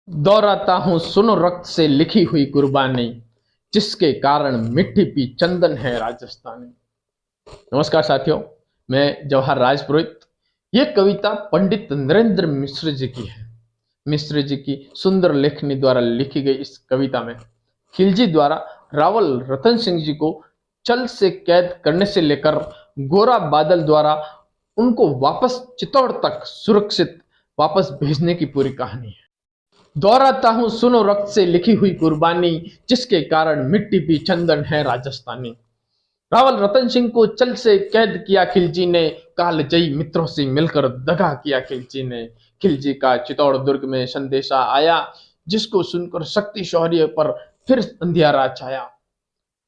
दोहराता हूँ सुनो रक्त से लिखी हुई कुर्बानी, जिसके कारण मिट्टी भी चंदन है राजस्थानी। नमस्कार साथियों, मैं जवाहर राजपुरोहित। ये कविता पंडित नरेंद्र मिश्र जी की है। मिश्र जी की सुंदर लेखनी द्वारा लिखी गई इस कविता में खिलजी द्वारा रावल रतन सिंह जी को चल से कैद करने से लेकर गोरा बादल द्वारा उनको वापस चित्तौड़ तक सुरक्षित वापस भेजने की पूरी कहानी है। दोहराता हूं सुनो रक्त से लिखी हुई कुर्बानी, जिसके कारण मिट्टी भी चंदन है राजस्थानी। रावल रतन सिंह को चल से कैद किया खिलजी ने, कालजयी मित्रों से मिलकर दगा किया खिलजी ने। खिलजी का चित्तौड़ दुर्ग में संदेशा आया, जिसको सुनकर शक्ति शौर्य पर फिर अंधियारा छाया।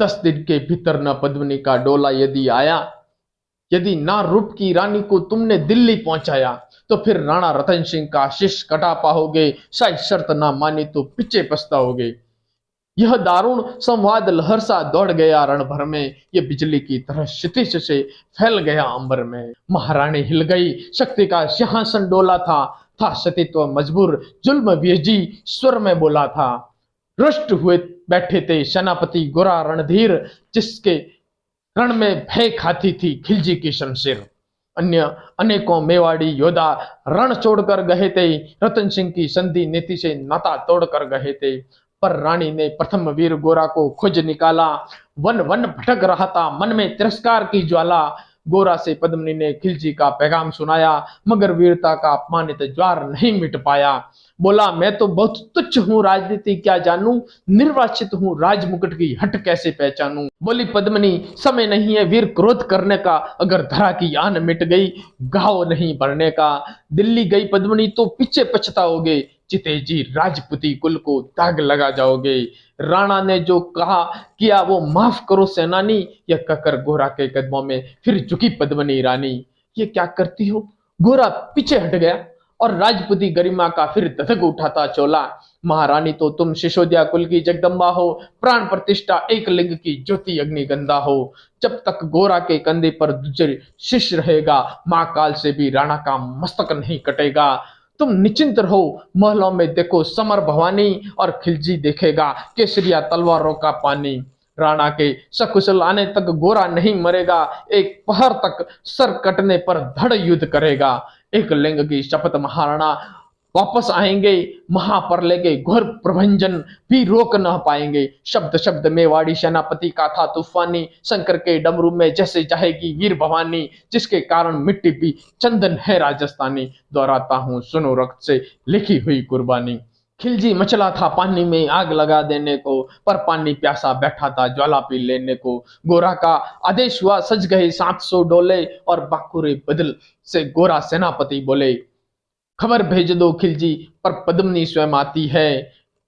10 दिन के भीतर न पद्मिनी का डोला यदि आया, यदि ना रूप की रानी को तुमने दिल्ली पहुंचाया, तो फिर राणा रतन सिंह का शीश कटा पाओगे, शायद शर्त ना मानी तो पीछे पछताओगे। यह दारुण संवाद लहर सा दौड़ गया रण भर में, ये बिजली की तरह क्षितिज से फैल गया अंबर में। महारानी हिल गई, शक्ति का सिंहासन डोला था सतीत्व मजबूर, जुल्म व्यजी स्वर में बोला था। रुष्ट हुए बैठे थे सेनापति गोरा रणधीर, जिसके रण में भय खाती थी खिलजी की शमशीर। अन्य अनेकों मेवाड़ी योद्धा रण छोड़कर गए थे, रतन सिंह की संधि नीति से नाता तोड़कर गए थे। पर रानी ने प्रथम वीर गोरा को खोज निकाला, वन वन भटक रहा था मन में तिरस्कार की ज्वाला। गोरा से पद्मिनी ने खिलजी का पैगाम सुनाया, मगर वीरता का अपमानित ज्वार नहीं मिट पाया। बोला, मैं तो बहुत तुच्छ हूँ, राजनीति क्या जानू, निर्वाचित हूँ, राजमुकुट की हट कैसे पहचानूं। बोली पद्मिनी, समय नहीं है वीर क्रोध करने का, अगर धरा की आन मिट गई घाव नहीं भरने का। दिल्ली गई पद्मिनी तो पीछे पछताओगे, चिते जी राजपूती कुल को दाग लगा जाओगे। राणा ने जो कहा किया वो माफ करो सेनानी, यह कहकर गोरा के कदमों में फिर झुकी पद्मिनी रानी। ये क्या करती हो? गोरा पीछे हट गया और राजपूती गरिमा का फिर धधक उठाता चोला। महारानी तो तुम सिसोदिया कुल की जगदम्बा हो, प्राण प्रतिष्ठा एक लिंग की ज्योति अग्निगंधा हो। जब तक गोरा के कंधे पर दूसरे शिष्य रहेगा, मां काल से भी राणा का मस्तक नहीं कटेगा। तुम निश्चिंत रहो, महलों में देखो समर भवानी, और खिलजी देखेगा केसरिया तलवारों का पानी। राणा के सकुशल आने तक गोरा नहीं मरेगा, एक पहर तक सर कटने पर धड़ युद्ध करेगा। एक लिंग की शपथ महाराणा वापस आएंगे, महाप्रलय के घोर प्रभंजन भी रोक न पाएंगे। शब्द शब्द मेवाड़ी सेनापति का था तूफानी, शंकर के डमरू में जैसे जाएगी वीर भवानी, जिसके कारण मिट्टी भी चंदन है राजस्थानी। दोहराता हूँ सुनो रक्त से लिखी हुई कुर्बानी। खिलजी मचला था पानी में आग लगा देने को, पर पानी प्यासा बैठा था ज्वाला पी लेने को। गोरा का आदेश हुआ, सज गए 700 डोले, और बाकुरे बदल से गोरा सेनापति बोले, खबर भेज दो खिलजी, पर पद्मिनी स्वयं आती है।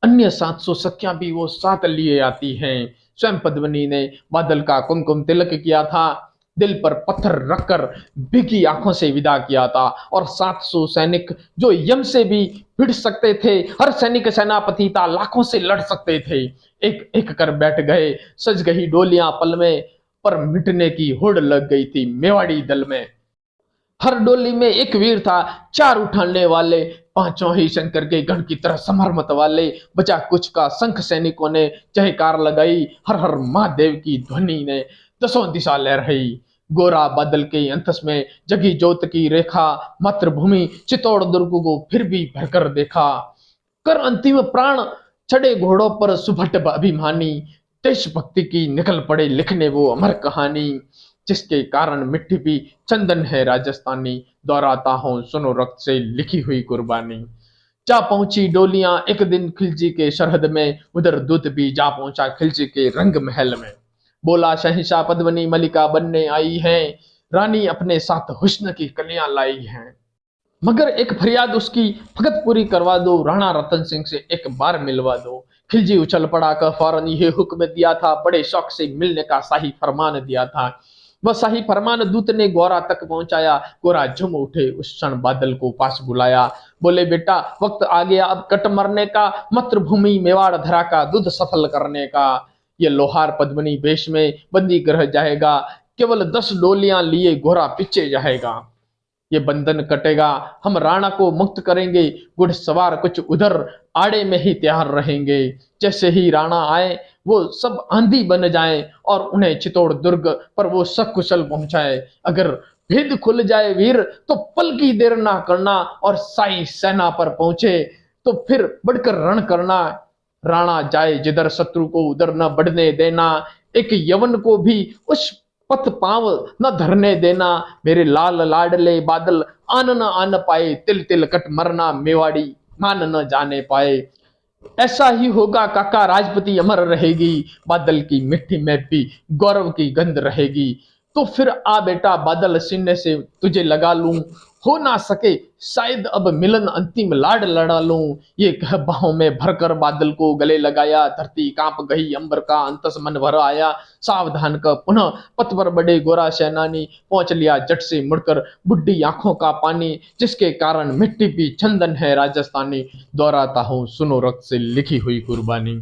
अन्य 700 सखियां भी वो साथ लिए आती हैं। स्वयं पद्मिनी ने बादल का कुमकुम तिलक किया था, दिल पर पत्थर रखकर भीगी आंखों से विदा किया था। और 700 सैनिक जो यम से भी भिड़ सकते थे, हर सैनिक सेनापति था, लाखों से लड़ सकते थे। एक एक कर बैठ गए, सज गई डोलियां पल में, पर मिटने की होड़ लग गई थी मेवाड़ी दल में। हर डोली में एक वीर था, 4 उठाने वाले, पांचों ही शंकर के गण की तरह समर्मत वाले। बचा कुछ का शंख सैनिकों ने जयकार लगाई, हर हर महादेव की ध्वनि ने दसों दिशा लहराई। गोरा बादल के अंतस में जगी ज्योत की रेखा, मातृभूमि चित्तौड़ दुर्ग को फिर भी भरकर देखा। कर अंतिम प्राण चढ़े घोड़ों पर सुभट अभिमानी, देशभक्ति की निकल पड़े लिखने वो अमर कहानी, जिसके कारण मिट्टी भी चंदन है राजस्थानी। दोहराता हूं सुनो रक्त से लिखी हुई कुर्बानी। जा पहुंची डोलियां एक दिन खिलजी के सरहद में, उधर दूत भी जा पहुंचा खिलजी के रंग महल में। बोला, शहंशाह पद्मिनी मलिका बनने आई है, रानी अपने साथ हुस्न की कलियां लाई हैं। मगर एक फरियाद उसकी फकत पूरी करवा दो, राणा रतन सिंह से एक बार मिलवा दो। खिलजी उछल पड़ा का फौरन ये हुक्म दिया था, बड़े शौक से मिलने का शाही फरमान दिया था। वह शाही फरमान दूत ने गोरा तक पहुंचाया। गोरा झूम उठे, उस क्षण बादल को पास बुलाया। बोले, बेटा वक्त आ गया अब कट मरने का, मातृभूमि मेवाड़ धरा का दूध सफल करने का। ये लोहार पद्मिनी वेश में बंदी ग्रह जाएगा, केवल 10 डोलियां लिए गोरा पीछे जाएगा। ये बंधन कटेगा, हम राणा को मुक्त करेंगे। घुड़सवार कुछ उधर आड़े में ही तैयार रहेंगे। जैसे ही राणा आए वो सब आंधी बन जाए और उन्हें चित्तौड़ दुर्ग पर वो सकुशल पहुंचाए। अगर भेद खुल जाए वीर तो पल की देर ना करना और साई सेना पर पहुंचे तो फिर बढ़कर रण करना। राणा जाए जिधर शत्रु को उधर न बढ़ने देना, एक यवन को भी उस पथ पांव न धरने देना। मेरे लाल लाडले बादल आन न आन पाए, तिल तिल कट मरना मेवाड़ी मान न जाने पाए। ऐसा ही होगा काका, राजपति अमर रहेगी, बादल की मिट्टी में भी गौरव की गंध रहेगी। तो फिर आ बेटा बादल, सीने से तुझे लगा लूं, हो ना सके शायद अब मिलन, अंतिम लाड लड़ा लूं। ये कह बाहों में भरकर बादल को गले लगाया, धरती कांप गई अंबर का अंतस मन भर आया। सावधान का पुनः पथ पर बड़े गोरा सेनानी, पहुंच लिया जट से मुड़कर बुढ़ी आंखों का पानी, जिसके कारण मिट्टी भी चंदन है राजस्थानी। दोहराता हूं सुनो रक्त से लिखी हुई कुर्बानी।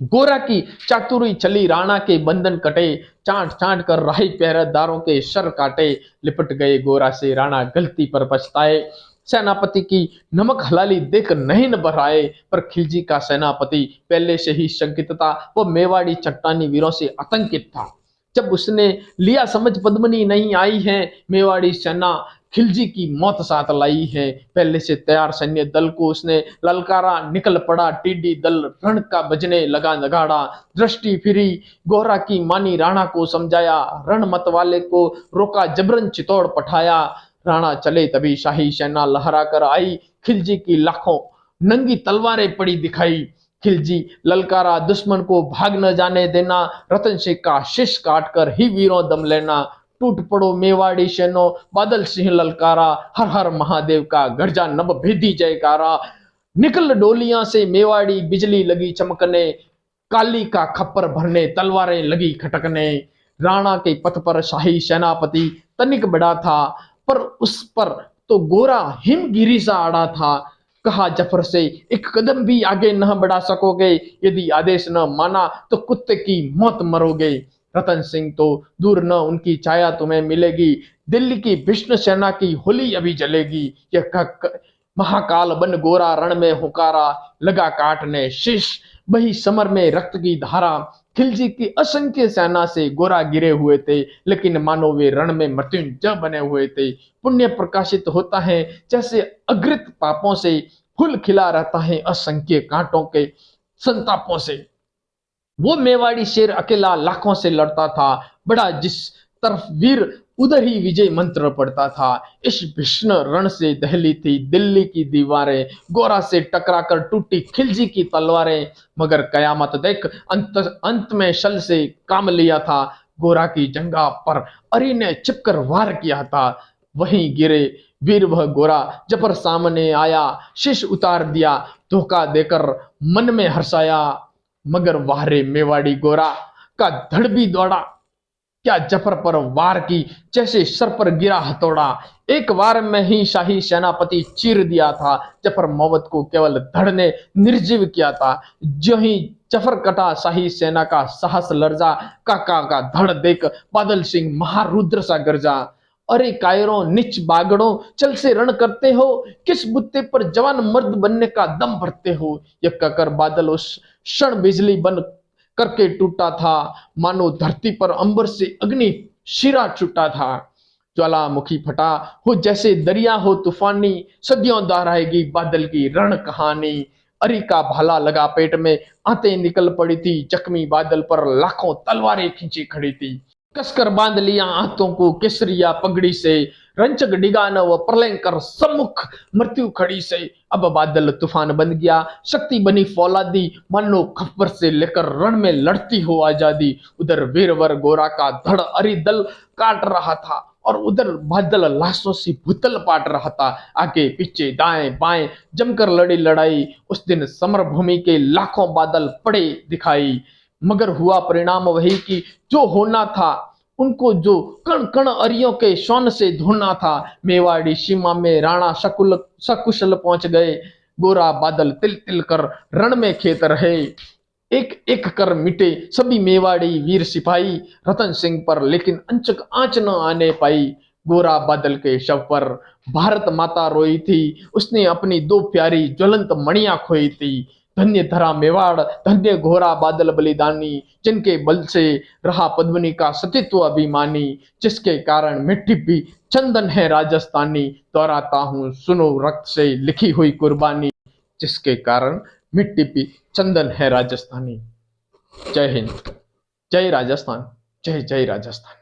गोरा की चातुरी चली, राणा के बंधन कटे, चाट चाट कर राही पहरेदारों के सर काटे। लिपट गए गोरा से राणा गलती पर पछताए, सेनापति की नमक हलाली देख नहीं न बराए। पर खिलजी का सेनापति पहले से ही शंकित था, वो मेवाड़ी चट्टानी वीरों से आतंकित था। जब उसने लिया समझ पद्मनी नहीं आई है, मेवाड़ी सेना खिलजी की मौत साथ लाई है। पहले से तैयार सैन्य दल को उसने ललकारा, निकल पड़ा टिड्डी दल, रण का बजने लगा नगाड़ा। दृष्टि फिरी, गोरा की मानी, राणा को समझाया, रण मत वाले को रोका, जबरन चित्तौड़ पठाया। राणा चले तभी शाही सेना लहरा कर आई, खिलजी की लाखों नंगी तलवारें पड़ी दिखाई। खिलजी ललकारा, दुश्मन को भाग न जाने देना, रतन सिंह का शीश काट कर ही वीरों दम लेना। टूट पड़ो मेवाड़ी सेनो, बादल सिंह ललकारा, हर हर महादेव का गर्जा नभ भेदी जयकारा। निकल डोलियां से मेवाड़ी, बिजली लगी चमकने, काली का खप्पर भरने, तलवारें लगी खटकने। राणा के पथ पर शाही सेनापति तनिक बड़ा था, पर उस पर तो गोरा हिमगिरी सा अड़ा था। कहा जफर से, एक कदम भी आगे न बढ़ा सकोगे, यदि आदेश न माना तो कुत्ते की मौत मरोगे। रतन सिंह तो दूर न, उनकी छाया तुम्हें मिलेगी, दिल्ली की विष्णु सेना की होली अभी जलेगी। यह महाकाल बन गोरा रण में हुकारा, लगा काटने शीश, बही समर में रक्त की धारा। खिलजी की असंख्य सेना से गोरा गिरे हुए थे, लेकिन मानो वे रण में मृत्युंजय बने हुए थे। पुण्य प्रकाशित होता है जैसे अग्रित पापों से, फूल खिला रहता है असंख्य कांटों के संतापों से। वो मेवाड़ी शेर अकेला लाखों से लड़ता था, बड़ा जिस तरफ वीर उधर ही विजय मंत्र पड़ता था। इस भीषण रण से दहली थी दिल्ली की दीवारें, गोरा से टकराकर टूटी खिलजी की तलवारें। मगर कयामत देख अंत में शल से काम लिया था, गोरा की जंगा पर अरी ने छिपकर वार किया था। वहीं गिरे वीर वह गोरा, जफर सामने आया, शीश उतार दिया, धोखा देकर मन में हर्षाया। मगर वारे मेवाड़ी गोरा का धड़ भी दौड़ा, क्या जफर पर वार की, जैसे सर पर गिरा हथौड़ा। एक वार में ही शाही सेनापति चीर दिया था, जफर मोहम्मद को केवल धड़ ने निर्जीव किया था। जो ही जफर कटा, शाही सेना का साहस लर्जा, काका का धड़ देख बादल सिंह महारुद्र सा गर्जा। अरे कायरों निच बागड़ों, चल से रण करते हो, किस बुत्ते पर जवान मर्द बनने का दम भरते हो। यह कहकर बादल उस क्षण बिजली बन करके टूटा था, मानो धरती पर अंबर से अग्नि शिरा छूटा था। ज्वालामुखी फटा हो जैसे दरिया हो तूफानी, सदियों दोहराएगी बादल की रण कहानी। अरी का भाला लगा पेट में, आते निकल पड़ी थी, जख्मी बादल पर लाखों तलवारें खींची खड़ी थी। कसकर बांध लिया हाथों को केसरिया पगड़ी से, रंचक डिगा न वो प्रलयंकर सम्मुख मृत्यु खड़ी से। अब बादल तूफान बन गया, शक्ति बनी फौलादी, मानो खप्पर से लेकर रण में लड़ती हो आजादी। उधर वीरवर गोरा का धड़ अरी दल काट रहा था, और उधर बादल लाशों से भूतल पाट रहा था। आगे पीछे दाएं बाएं जमकर लड़ी लड़ाई, उस दिन समर भूमि के लाखों बादल पड़े दिखाई। मगर हुआ परिणाम वही कि जो होना था, उनको जो कण कण अरियों के शौन से धोना था। मेवाड़ी सीमा में राणा सकुशल पहुंच गए, गोरा बादल तिल तिल कर रण में खेत रहे। एक एक कर मिटे सभी मेवाड़ी वीर सिपाही, रतन सिंह पर लेकिन अंचक आंच न आने पाई। गोरा बादल के शव पर भारत माता रोई थी, उसने अपनी दो प्यारी ज्वलंत मणियां खोई थी। धन्य धरा मेवाड़, धन्य घोरा बादल बलिदानी, जिनके बल से रहा पद्मिनी का सतीत्व अभिमानी, जिसके कारण मिट्टी भी चंदन है राजस्थानी। दोहराता हूं सुनो रक्त से लिखी हुई कुर्बानी, जिसके कारण मिट्टी भी चंदन है राजस्थानी। जय हिंद, जय राजस्थान, जय जय राजस्थान।